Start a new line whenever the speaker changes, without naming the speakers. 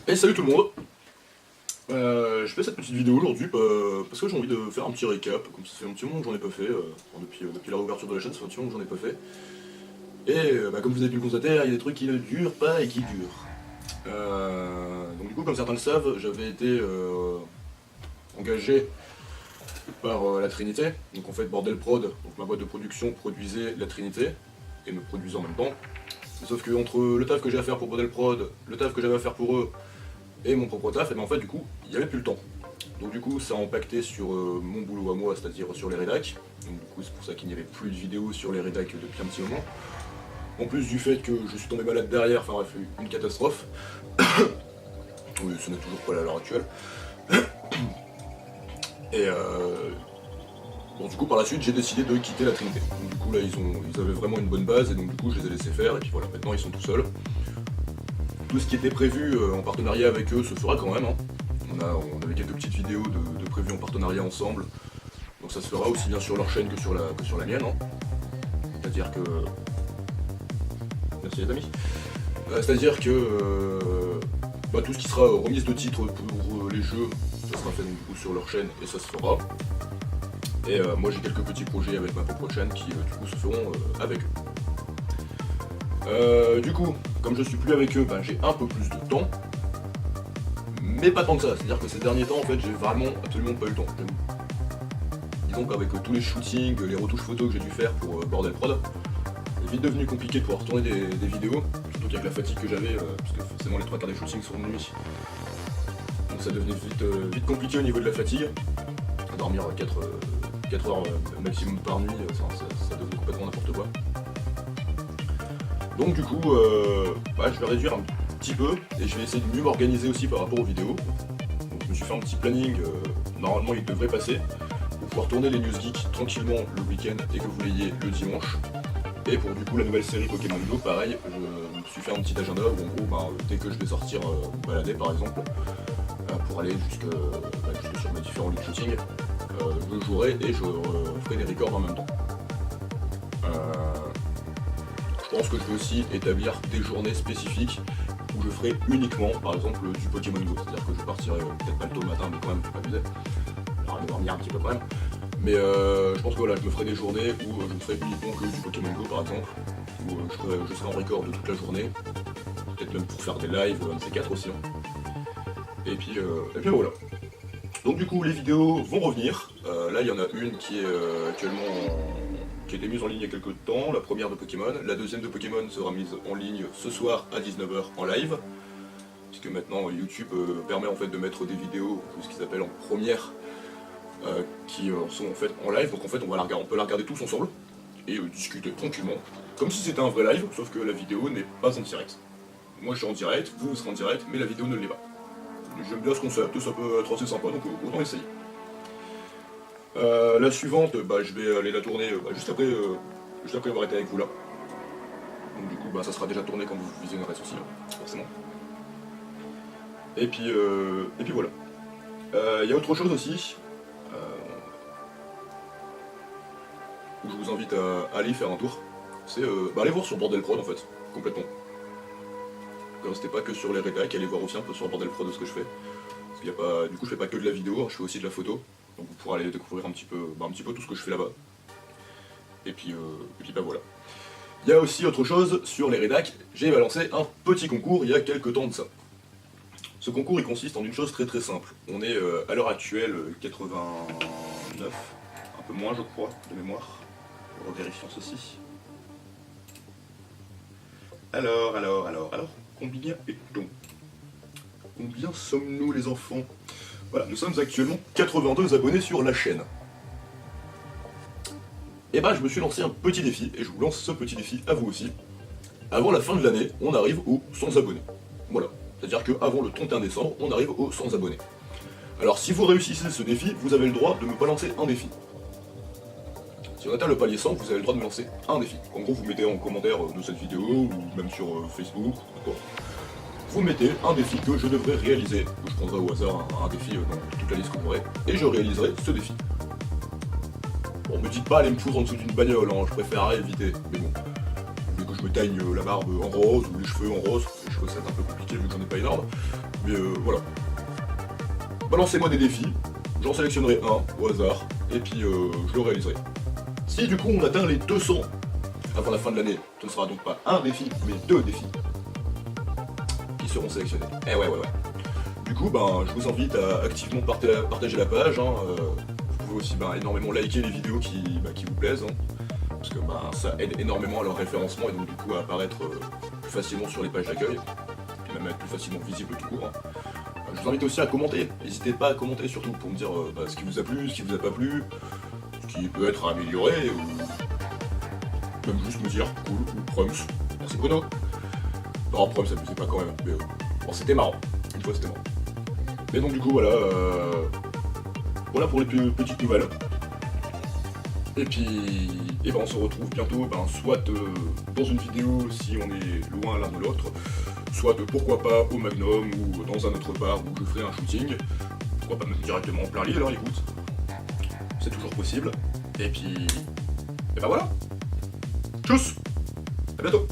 Et salut tout le monde. Je fais cette petite vidéo aujourd'hui parce que j'ai envie de faire un petit récap, comme ça fait un petit moment que j'en ai pas fait, depuis la réouverture de la chaîne, ça fait un petit moment que j'en ai pas fait. Et comme vous avez pu le constater, il y a des trucs qui ne durent pas et qui durent. Donc du coup, comme certains le savent, j'avais été engagé par la Trinité. Donc en fait, Bordel Prod, donc ma boîte de production, produisait la Trinité, et me produisait en même temps. Sauf que entre le taf que j'ai à faire pour Bordel Prod, le taf que j'avais à faire pour eux, et mon propre taf, et ben en fait du coup, il n'y avait plus le temps. Donc du coup, ça a impacté sur mon boulot à moi, c'est-à-dire sur les rédacs. Donc du coup, c'est pour ça qu'il n'y avait plus de vidéos sur les rédacs depuis un petit moment. En plus du fait que je suis tombé malade derrière, enfin bref, une catastrophe. Oui, ce n'est toujours pas là à l'heure actuelle. Et bon, du coup, par la suite, j'ai décidé de quitter la Trinité. Donc du coup, là, ils avaient vraiment une bonne base, et donc du coup, je les ai laissés faire, et puis voilà, maintenant ils sont tout seuls. Tout ce qui était prévu en partenariat avec eux se fera quand même. Hein. On avait quelques petites vidéos de prévues en partenariat ensemble. Donc ça se fera aussi bien sur leur chaîne que sur la mienne. Hein. C'est-à-dire que... Merci les amis. C'est-à-dire que tout ce qui sera remise de titres pour les jeux, ça sera fait donc, du coup sur leur chaîne et ça se fera. Et moi j'ai quelques petits projets avec ma propre chaîne qui du coup se feront avec eux. Du coup, comme je suis plus avec eux, j'ai un peu plus de temps. Mais pas tant que ça, c'est-à-dire que ces derniers temps, en fait, j'ai vraiment absolument pas eu le temps. Disons qu'avec tous les shootings, les retouches photos que j'ai dû faire pour Bordel Prod, c'est vite devenu compliqué de pouvoir tourner des vidéos, surtout qu'avec la fatigue que j'avais, parce que forcément les 3/4 des shootings sont de nuit. Donc ça devenait vite compliqué au niveau de la fatigue. Dormir 4 heures maximum par nuit, ça devenait complètement n'importe quoi. Donc du coup, je vais réduire un petit peu et je vais essayer de mieux m'organiser aussi par rapport aux vidéos. Donc je me suis fait un petit planning, normalement il devrait passer, pour pouvoir tourner les News Geeks tranquillement le week-end et que vous l'ayez le dimanche. Et pour du coup la nouvelle série Pokémon Go, pareil, je me suis fait un petit agenda où en gros, dès que je vais sortir balader par exemple, pour aller jusque sur mes différents lieux de shooting, je jouerai et je ferai des records en même temps. Je pense que je vais aussi établir des journées spécifiques où je ferai uniquement, par exemple, du Pokémon Go. C'est-à-dire que je partirai peut-être pas le tôt le matin, mais quand même, je vais pas abuser. Alors, je vais dormir un petit peu quand même. Mais je pense que voilà, je me ferai des journées où je ne ferai uniquement que du Pokémon Go, par exemple, où je serai en record de toute la journée. Peut-être même pour faire des lives, un de ces quatre aussi. Hein. Et puis voilà. Donc du coup, les vidéos vont revenir. Là, il y en a une qui est actuellement qui a été mise en ligne il y a quelques temps, la première de Pokémon. La deuxième de Pokémon sera mise en ligne ce soir à 19 h en live, puisque maintenant YouTube permet en fait de mettre des vidéos, ce qu'ils appellent en première, qui sont en fait en live. Donc en fait on peut la regarder tous ensemble et discuter tranquillement, comme si c'était un vrai live, sauf que la vidéo n'est pas en direct. Moi je suis en direct, vous serez en direct, mais la vidéo ne l'est pas. J'aime bien ce concept, ça peut être assez sympa, donc autant essayer. La suivante, je vais aller la tourner juste après avoir été avec vous là. Donc du coup, ça sera déjà tourné quand vous visionnerez ceci, forcément. Et puis voilà. Il y a autre chose aussi, où je vous invite à aller faire un tour. C'est aller voir sur Bordel Prod en fait, complètement. Ne restez pas que sur les rédacs, allez voir aussi un peu sur Bordel Prod de ce que je fais. Parce qu'il y a pas, du coup je fais pas que de la vidéo, je fais aussi de la photo. Donc vous pourrez aller découvrir un petit peu tout ce que je fais là-bas. Et puis voilà. Il y a aussi autre chose sur les rédacs, j'ai balancé un petit concours il y a quelques temps de ça. Ce concours il consiste en une chose très très simple. On est à l'heure actuelle 89, un peu moins je crois, de mémoire. Revérifions ceci. Alors, combien est-on? Combien sommes-nous les enfants? Voilà, nous sommes actuellement 82 abonnés sur la chaîne. Et je me suis lancé un petit défi, et je vous lance ce petit défi à vous aussi. Avant la fin de l'année, on arrive aux 100 abonnés. Voilà, c'est-à-dire qu'avant le 31 décembre, on arrive aux 100 abonnés. Alors si vous réussissez ce défi, vous avez le droit de me balancer un défi. Si on atteint le palier 100, vous avez le droit de me lancer un défi. En gros, vous mettez en commentaire de cette vidéo, ou même sur Facebook, d'accord. Vous mettez un défi que je devrais réaliser. Je prendrai au hasard un défi dans toute la liste que vous aurez, et je réaliserai ce défi. Bon, me dites pas aller me foutre en dessous d'une bagnole, je préférerais éviter. Mais bon, vu que je me teigne la barbe en rose ou les cheveux en rose, les cheveux ça va être un peu compliqué vu que j'en ai pas énorme. Mais voilà. Balancez-moi des défis, j'en sélectionnerai un au hasard, et puis je le réaliserai. Si du coup on atteint les 200 avant la fin de l'année, ce ne sera donc pas un défi, mais 2 défis qui seront sélectionnés. Eh ouais. Du coup, je vous invite à activement partager la page. Vous pouvez aussi énormément liker les vidéos qui vous plaisent. Parce que ça aide énormément à leur référencement et donc du coup à apparaître plus facilement sur les pages d'accueil. Et même à être plus facilement visible tout court. Je vous invite aussi à commenter. N'hésitez pas à commenter surtout pour me dire ce qui vous a plu, ce qui vous a pas plu, ce qui peut être amélioré, ou même juste me dire cool ou proms. Merci Bruno. Non, proms ça me faisait pas quand même. Mais bon, c'était marrant. Une fois c'était marrant. Mais donc du coup voilà pour les petites nouvelles. Et puis on se retrouve bientôt soit dans une vidéo si on est loin l'un de l'autre, soit pourquoi pas au Magnum ou dans un autre bar où je ferai un shooting. Pourquoi pas même directement en plein lit alors écoute. C'est toujours possible. Et puis voilà. Tchuss. À bientôt.